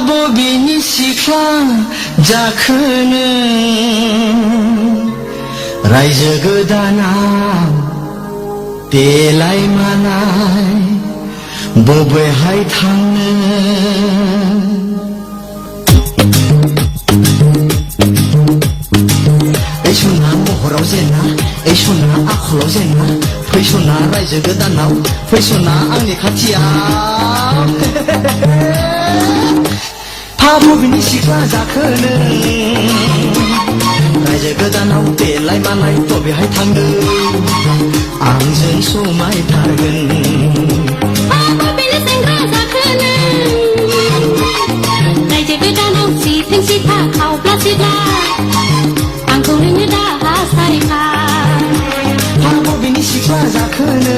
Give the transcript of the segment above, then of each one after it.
बबेनि सिख्ला जाखोनो रायजो गोदाना देलाय मालाय बबेहाय थांनो सना महराव जेना सना आखलाव जेना फैसना रायजो गोदानाव फैसना आंनि खाथियाव फा बबेनि सिख्ला जाखोनो रायजो गोदानाव देलाय मालाय बबेहाय थांनो आंजों समायथारगोन फा बबेनि सेंग्रा जाखोनो रायजो गोदानाव सिथों सिथा खावब्ला सिथ्ला आंखौ नोङो दा हासारिखा फा बबेनि सिख्ला जाखोनो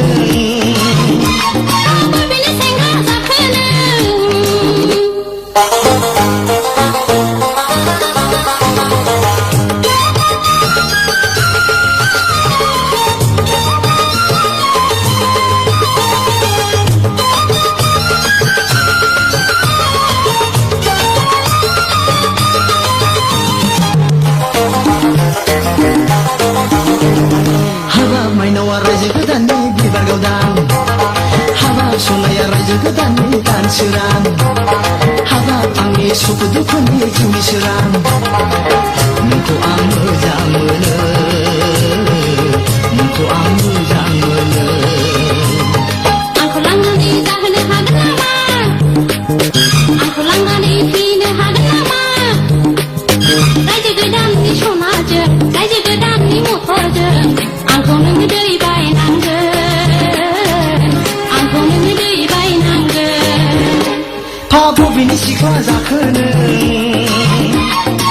फा बबेनि सेंग्रा जाखोनो माइनावा रायजो गोदाननि बिबार गावदां हाबा सनाया रायजो गोदाननि दान सोरां हाबा आंनि सुखु दुखुनि जिउनि सोरां नोंखौ आं मोजां मोनो नोंखौ आं मोजां मोनो आंखौ लांनानै जाहोनो हागोन नामा आंखौ लांनानै फैनो हागोन नामा रायजो गोदाननि सनाजों रायजो गोदाननि मथरजों आंखौ नोङो दै बायनांगोन आंखौ नोङो दै बायनांगोन फा बबेनि सिख्ला जाखोनो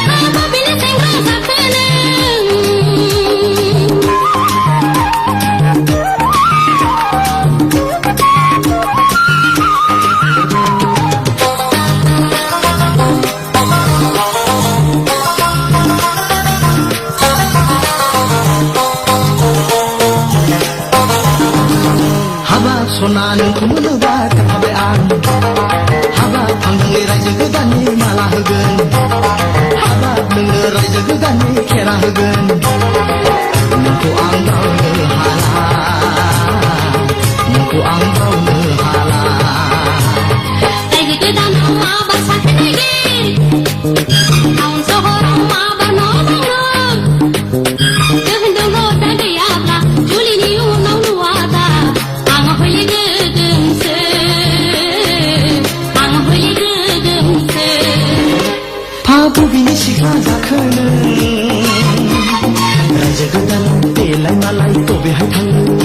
फा बबेनि सेंग्रा जाखोनो सना नोंखौ मोनोबा थाबाय आं हाबा आं नोंनि रायजो गोदाननि माला होगोन हाबा नोंनो रायजो गोदाननि खेरा होगोन नोंखौ आं बावनो हाला नोंखौ आं बावनो हाला रायजो गोदानाव माबा साख्रि नागिर टाउन सहराव माबा न' दङ दोहोन दौलता गैयाब्ला जुलिनि उनाव नुवादा आं हले गोगोमसो आं हले गोगोमसो फा बबेनि सिख्ला जाखोनो रायजो गोदानाव देलाय मालाय बबेहाय थांनो